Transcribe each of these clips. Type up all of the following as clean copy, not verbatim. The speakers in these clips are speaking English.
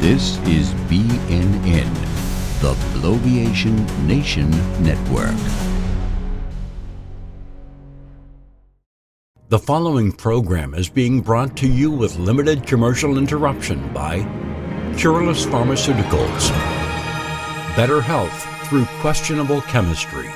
This is BNN, the Bloviation Nation Network. The following program is being brought to you with limited commercial interruption by Cureless Pharmaceuticals. Better health through questionable chemistry.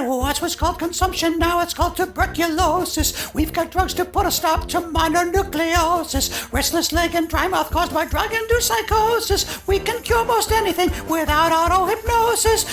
Once was called consumption, now it's called tuberculosis. We've got drugs to put a stop to minor nucleosis. Restless leg and dry mouth caused by drug-induced psychosis. We can cure most anything without auto-hypnosis.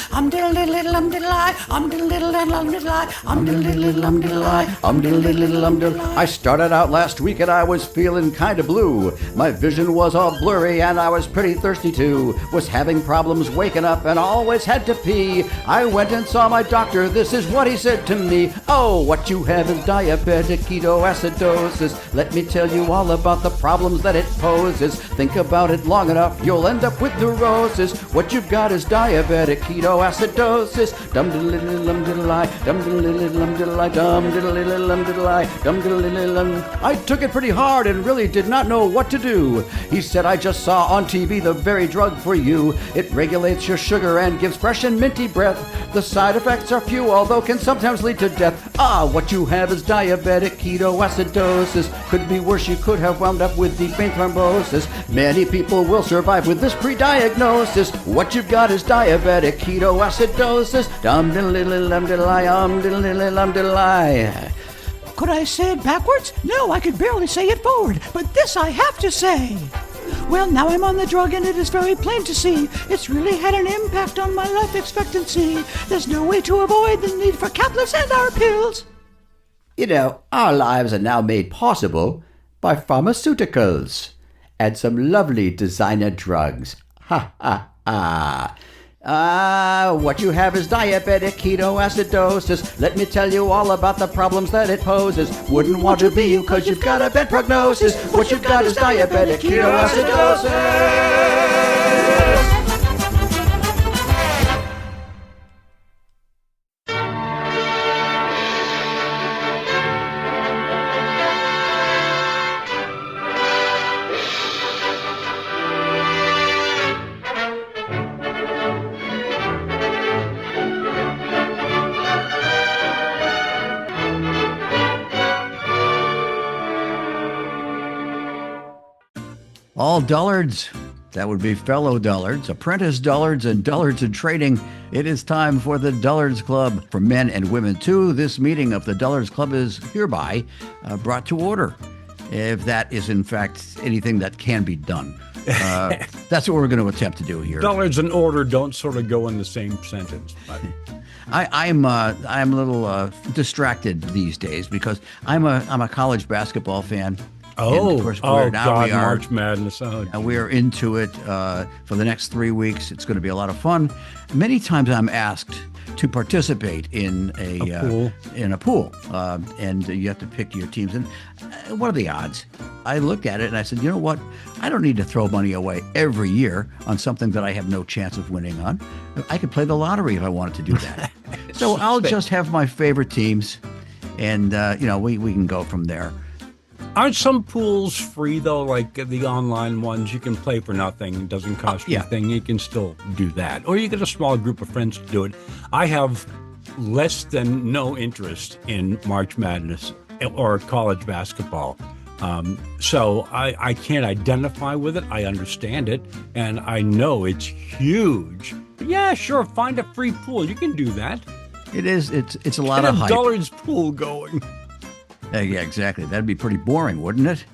I started out last week and I was feeling kinda blue. My vision was all blurry and I was pretty thirsty too. Was having problems waking up and always had to pee. I went and saw my doctor, this is what he said to me. Oh, what you have is diabetic ketoacidosis. Let me tell you all about the problems that it poses. Think about it long enough, you'll end up with neurosis. What you've got is diabetic ketoacidosis. Dum diddle lum diddle I, dum diddle lum diddle I, dum diddle lum diddle I, dum diddle lum. I took it pretty hard and really did not know what to do. He said, I just saw on TV the very drug for you. It regulates your sugar and gives fresh and minty breath. The side effects are few, although can sometimes lead to death. Ah, what you have is diabetic ketoacidosis. Could be worse, you could have wound up with deep vein thrombosis. Many people will survive with this pre-diagnosis. What you've got is diabetic ketoacidosis. Dum diddle lum diddle I, diddle lum diddle I. Could I say it backwards? No, I could barely say it forward, but this I have to say. Well, now I'm on the drug and it is very plain to see. It's really had an impact on my life expectancy. There's no way to avoid the need for caplets and our pills. You know, our lives are now made possible by pharmaceuticals and some lovely designer drugs. Ha ha ha. What you have is diabetic ketoacidosis. Let me tell you all about the problems that it poses. Wouldn't want to be you cause you've got a bad prognosis. What you've got is diabetic ketoacidosis. All Dullards, that would be fellow Dullards, apprentice Dullards, and Dullards in training. It is time for the Dullards Club for men and women too. This meeting of the Dullards Club is hereby brought to order, if that is in fact anything that can be done. That's what we're going to attempt to do here. Dullards and order don't sort of go in the same sentence. But. I'm a little distracted these days because I'm a college basketball fan. Oh, of course, March Madness. We are into it for the next 3 weeks. It's going to be a lot of fun. Many times I'm asked to participate in a pool, and you have to pick your teams. And what are the odds? I looked at it and I said, you know what? I don't need to throw money away every year on something that I have no chance of winning on. I could play the lottery if I wanted to do that. So I'll just have my favorite teams, and we can go from there. Aren't some pools free, though, like the online ones? You can play for nothing. It doesn't cost you anything. You can still do that. Or you get a small group of friends to do it. I have less than no interest in March Madness or college basketball. So I can't identify with it. I understand it. And I know it's huge. But yeah, sure, find a free pool. You can do that. It is. It's a lot of hype. Get a Dullards pool going. Yeah, exactly. That'd be pretty boring, wouldn't it?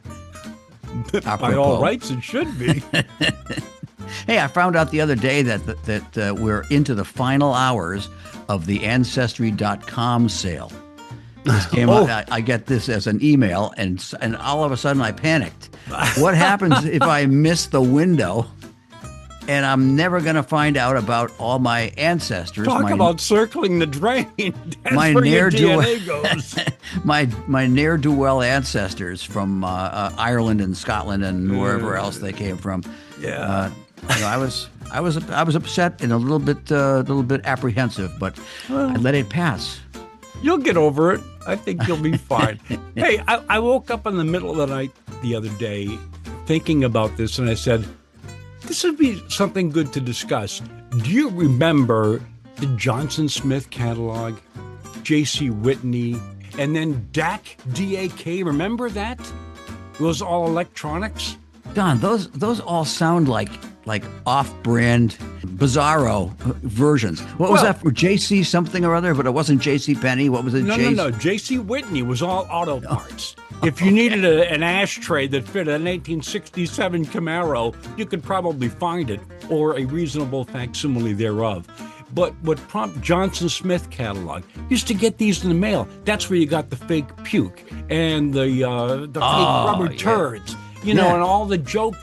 By all rights, it should be. Hey, I found out the other day that we're into the final hours of the Ancestry.com sale. This came out. I get this as an email, and all of a sudden I panicked. What happens if I miss the window? And I'm never going to find out about all my ancestors. Talk about circling the drain. That's my where your DNA goes. my ne'er-do-well ancestors from Ireland and Scotland and wherever else they came from. Yeah. I was upset and a little bit apprehensive, but I let it pass. You'll get over it. I think you'll be fine. Hey, I woke up in the middle of the night the other day thinking about this, and I said, this would be something good to discuss. Do you remember the Johnson Smith catalog, J.C. Whitney, and then DAC, D-A-K? Remember that? It was all electronics. Don, those all sound like off-brand, bizarro versions. What was that for? JC something or other, but it wasn't JC Penney. What was it? No. JC Whitney was all auto parts. If you needed an ashtray that fit a 1967 Camaro, you could probably find it, or a reasonable facsimile thereof. But what prompted Johnson Smith catalog used to get these in the mail. That's where you got the fake puke and the fake rubber turds, and all the joke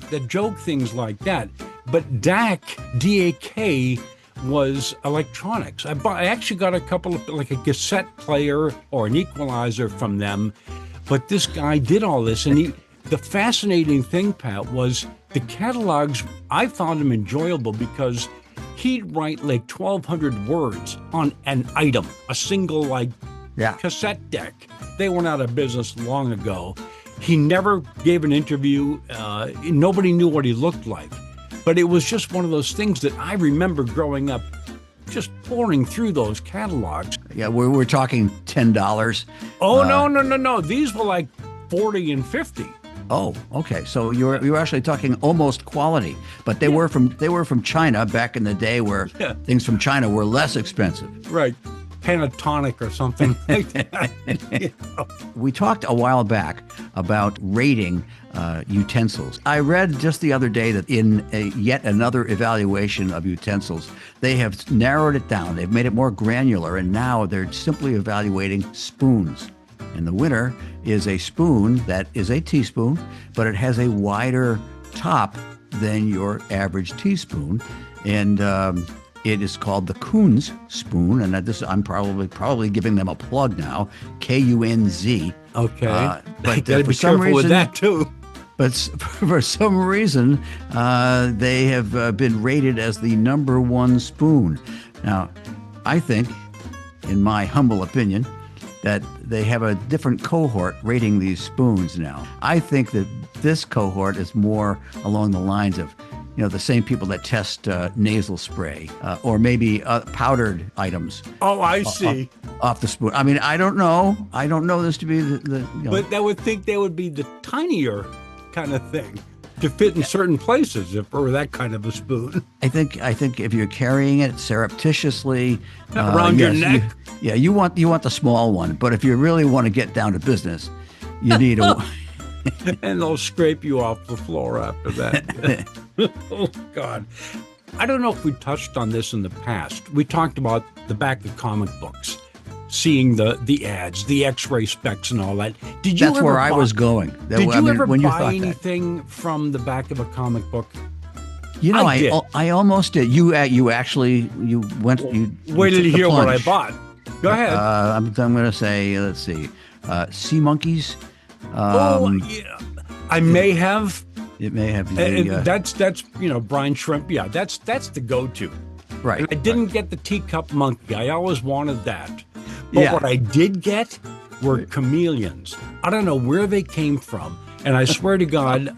things like that. But DAC, D-A-K, was electronics. I actually got a couple of, like a cassette player or an equalizer from them. But this guy did all this, and the fascinating thing, Pat, was the catalogs. I found them enjoyable because he'd write like 1,200 words on an item, a single cassette deck. They went out of business long ago. He never gave an interview. Nobody knew what he looked like. But it was just one of those things that I remember growing up, just pouring through those catalogs. Yeah, we're talking $10. Oh, no. These were like 40 and 50. Oh, okay. So you're actually talking almost quality, but they were from China back in the day, where things from China were less expensive. Right. Pentatonic or something like that. We talked a while back about rating utensils. I read just the other day that in yet another evaluation of utensils, they have narrowed it down. They've made it more granular, and now they're simply evaluating spoons. And the winner is a spoon that is a teaspoon, but it has a wider top than your average teaspoon. And it is called the Kunz spoon, and I'm probably giving them a plug now. K-U-N-Z. Okay, but gotta for be some careful reason, with that too. But for some reason, they have been rated as the number one spoon. Now, I think, in my humble opinion, that they have a different cohort rating these spoons now. I think that this cohort is more along the lines of, the same people that test nasal spray or maybe powdered items. Oh, I see. Off the spoon. I mean, I don't know. I don't know this to be the But I would think they would be the tinier kind of thing to fit in certain places if it were that kind of a spoon. I think if you're carrying it surreptitiously around your neck. You want the small one. But if you really want to get down to business, you need a and they'll scrape you off the floor after that. Oh, God. I don't know if we touched on this in the past. We talked about the back of comic books, seeing the ads, the X-ray specs and all that. That's where I was going. Did you ever buy anything from the back of a comic book? I almost did. You went. Wait till you hear what I bought. Go ahead. I'm going to say, let's see, Sea Monkeys. I may have. It may have. That's brine shrimp. Yeah, that's the go-to. Right. And I didn't get the teacup monkey. I always wanted that. But what I did get were chameleons. I don't know where they came from, and I swear to God,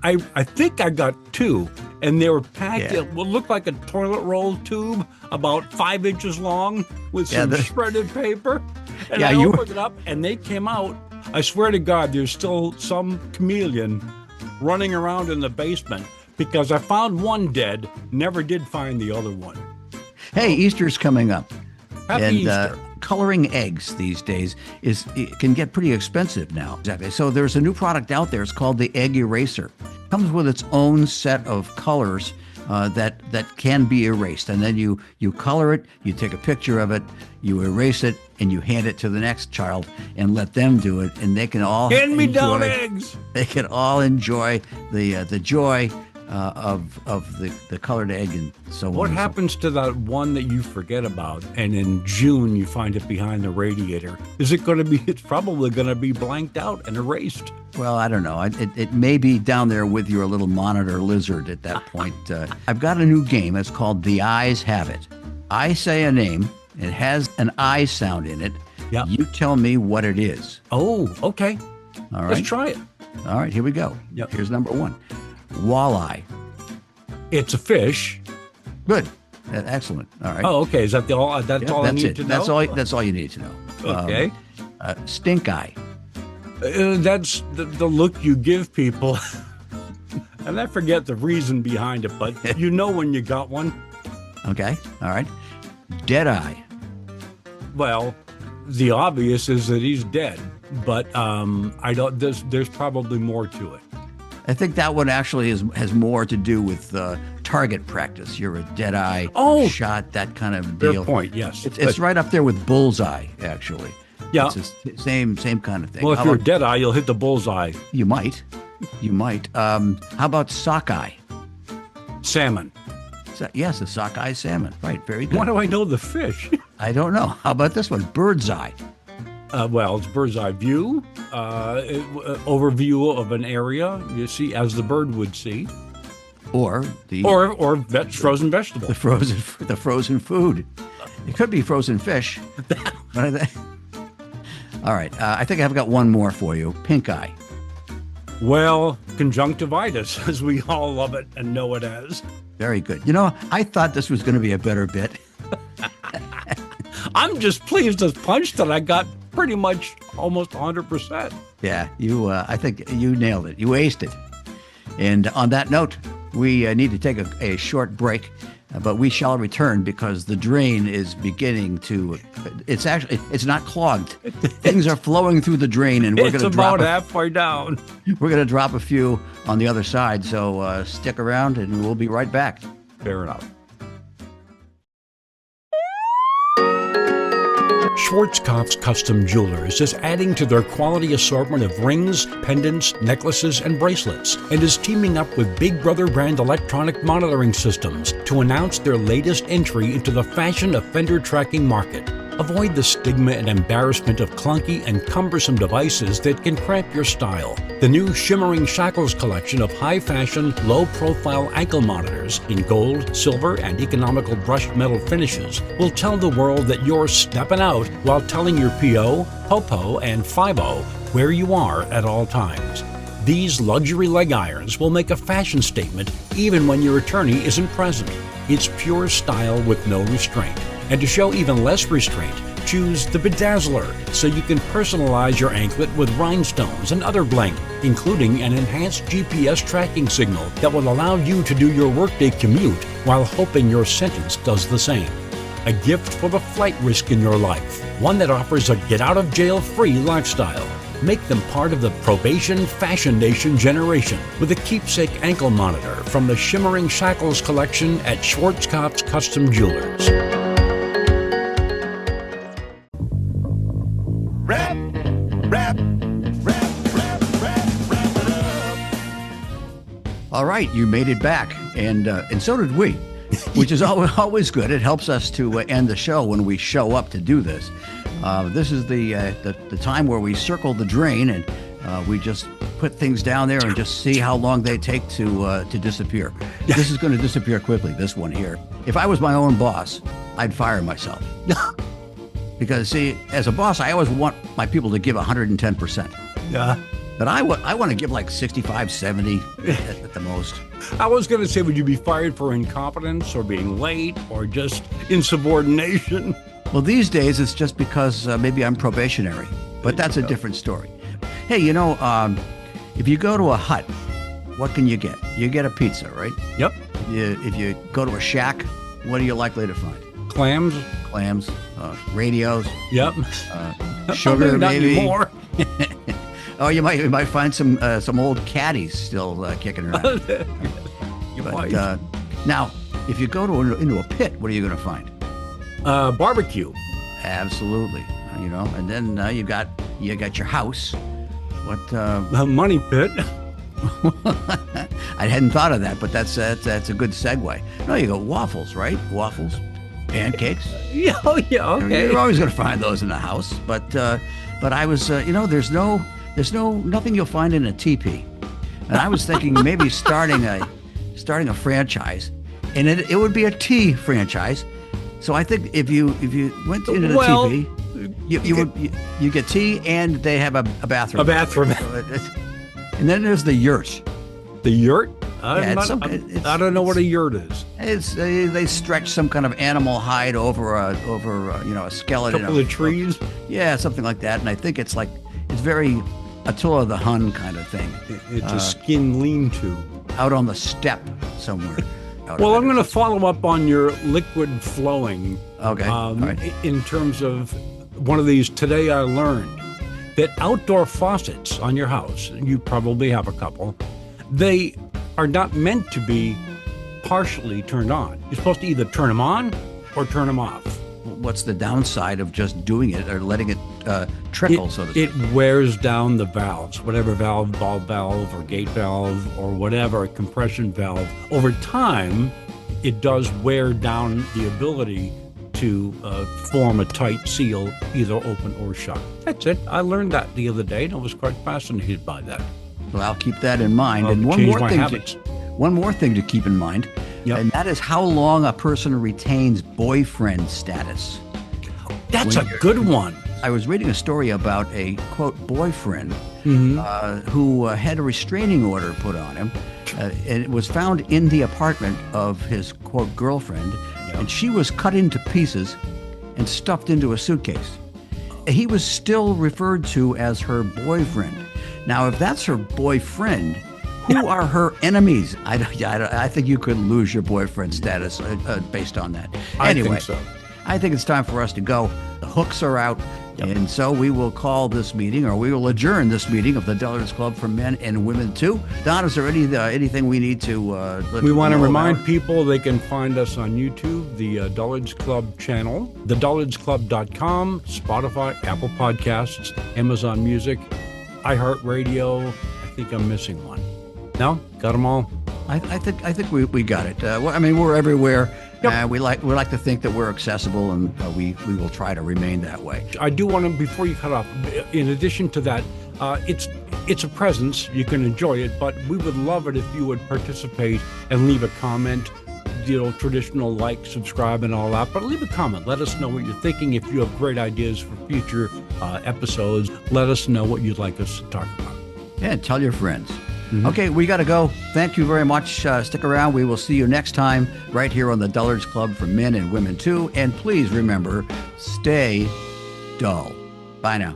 I think I got two, and they were packed in what looked like a toilet roll tube, about 5 inches long, with some shredded paper. And I opened it up, and they came out. I swear to God, there's still some chameleon running around in the basement, because I found one dead, never did find the other one. Hey, Easter's coming up. Happy Easter. Coloring eggs these days it can get pretty expensive now. Exactly. So there's a new product out there. It's called the Egg Eraser. It comes with its own set of colors that can be erased. And then you color it, you take a picture of it, you erase it, and you hand it to the next child and let them do it. And they can all hand-me-down eggs. They can all enjoy the joy of the colored egg and so on. What happens to that one that you forget about, and in June you find it behind the radiator? Is it going to be? It's probably going to be blanked out and erased. Well, I don't know. It may be down there with your little monitor lizard at that point. I've got a new game. It's called The Eyes Have It. I say a name. It has an I sound in it. Yeah. You tell me what it is. Oh, okay. All right. Let's try it. All right, here we go. Yep. Here's number one. Walleye. It's a fish. Good. Excellent. All right. Oh, okay. Is that all? That's all I need to know. That's all you need to know. Okay. Stink eye. That's the look you give people. And I forget the reason behind it, but you know when you got one. Okay. All right. Dead eye. Well, the obvious is that he's dead, but I don't. There's probably more to it. I think that one actually has more to do with target practice. You're a dead eye shot, that kind of deal. Fair point. Yes, it's right up there with bullseye, actually. Yeah, it's the same kind of thing. Well, if you're a dead eye, you'll hit the bullseye. You might. How about sockeye? Salmon. Yes, a sockeye salmon. Right. Very good. Why do I know the fish? I don't know. How about this one? Bird's eye. Well, it's bird's eye view, overview of an area. You see as the bird would see, or frozen vegetable. The frozen food. It could be frozen fish. All right. I think I've got one more for you. Pink eye. Well, conjunctivitis, as we all love it and know it as. Very good. You know, I thought this was going to be a better bit. I'm just pleased as punch that I got pretty much almost 100%. Yeah, I think you nailed it. You aced it. And on that note, we need to take a short break, but we shall return because the drain is beginning to. It's not clogged. Things are flowing through the drain, and we're going to drop. It's about halfway down. We're going to drop a few on the other side. So stick around, and we'll be right back. Fair enough. Schwarzkopf's Custom Jewelers is adding to their quality assortment of rings, pendants, necklaces, and bracelets, and is teaming up with Big Brother brand electronic monitoring systems to announce their latest entry into the fashion offender tracking market. Avoid the stigma and embarrassment of clunky and cumbersome devices that can cramp your style. The new Shimmering Shackles collection of high-fashion, low-profile ankle monitors in gold, silver, and economical brushed metal finishes will tell the world that you're stepping out while telling your PO, POPO, and FIBO where you are at all times. These luxury leg irons will make a fashion statement even when your attorney isn't present. It's pure style with no restraint. And to show even less restraint, choose the Bedazzler so you can personalize your anklet with rhinestones and other bling, including an enhanced GPS tracking signal that will allow you to do your workday commute while hoping your sentence does the same. A gift for the flight risk in your life, one that offers a get-out-of-jail-free lifestyle. Make them part of the Probation Fashion Nation generation with a keepsake ankle monitor from the Shimmering Shackles collection at Schwarzkopf's Custom Jewelers. All right, you made it back, and so did we, which is always good. It helps us to end the show when we show up to do this. This is the time where we circle the drain and we just put things down there and just see how long they take to disappear. This is going to disappear quickly, this one here. If I was my own boss, I'd fire myself. Because, see, as a boss, I always want my people to give 110%. Yeah. But I want to give like 65, 70 at the most. I was going to say, would you be fired for incompetence or being late or just insubordination? Well, these days it's just because maybe I'm probationary, but that's a different story. Hey, you know, if you go to a hut, what can you get? You get a pizza, right? Yep. If you go to a shack, what are you likely to find? Clams, radios. Yep. Sugar, not maybe. Anymore. Oh, you might find some old caddies still kicking around. But now, if you go into a pit, what are you going to find? Barbecue. Absolutely. You know, and then you got your house. What? A money pit. I hadn't thought of that, but that's a good segue. No, you got waffles, right? Waffles, pancakes. Yeah, okay. You're always going to find those in the house, but I was, there's nothing you'll find in a teepee, and I was thinking maybe starting a franchise, and it would be a tea franchise. So I think if you went into the teepee, You get tea, and they have a bathroom. A bathroom. And then there's the yurt. The yurt? I don't know what a yurt is. It's they stretch some kind of animal hide over a skeleton. A couple of trees? Yeah, something like that. And I think it's very Attila the Hun kind of thing. It's a skin lean-to. Out on the steppe somewhere. Well, I'm going to follow up on your liquid flowing. Okay. All right. In terms of one of these, today I learned that outdoor faucets on your house, you probably have a couple, they are not meant to be partially turned on. You're supposed to either turn them on or turn them off. What's the downside of just doing it or letting it trickle, so to speak? It wears down the valves, whatever valve, ball valve or gate valve or whatever, compression valve. Over time, it does wear down the ability to form a tight seal, either open or shut. That's it. I learned that the other day, and I was quite fascinated by that. Well, I'll keep that in mind. I'll and one more thing to keep in mind, and that is how long a person retains boyfriend status. That's a good one. I was reading a story about a, quote, boyfriend who had a restraining order put on him, and it was found in the apartment of his, quote, girlfriend, and she was cut into pieces and stuffed into a suitcase. He was still referred to as her boyfriend. Now, if that's her boyfriend, who are her enemies? I think you could lose your boyfriend status based on that. Anyway, I think so. I think it's time for us to go. The hooks are out. And so we will call this meeting, or we will adjourn this meeting of the Dullards Club for Men and Women too. Don, is there anything we need to let We want to know remind about? people they can find us on YouTube, the Dullards Club channel, thedullardsclub.com, Spotify, Apple Podcasts, Amazon Music, iHeartRadio. I think I'm missing one. No? Got them all? I think we got it. We're everywhere. Yep. We like to think that we're accessible, and we will try to remain that way. I do want to, before you cut off, in addition to that, it's a presence. You can enjoy it, but we would love it if you would participate and leave a comment. Traditional like, subscribe, and all that. But leave a comment. Let us know what you're thinking. If you have great ideas for future episodes, let us know what you'd like us to talk about. Yeah, tell your friends. Okay, we got to go. Thank you very much. Stick around. We will see you next time right here on the Dullards Club for Men and Women too. And please remember, stay dull. Bye now.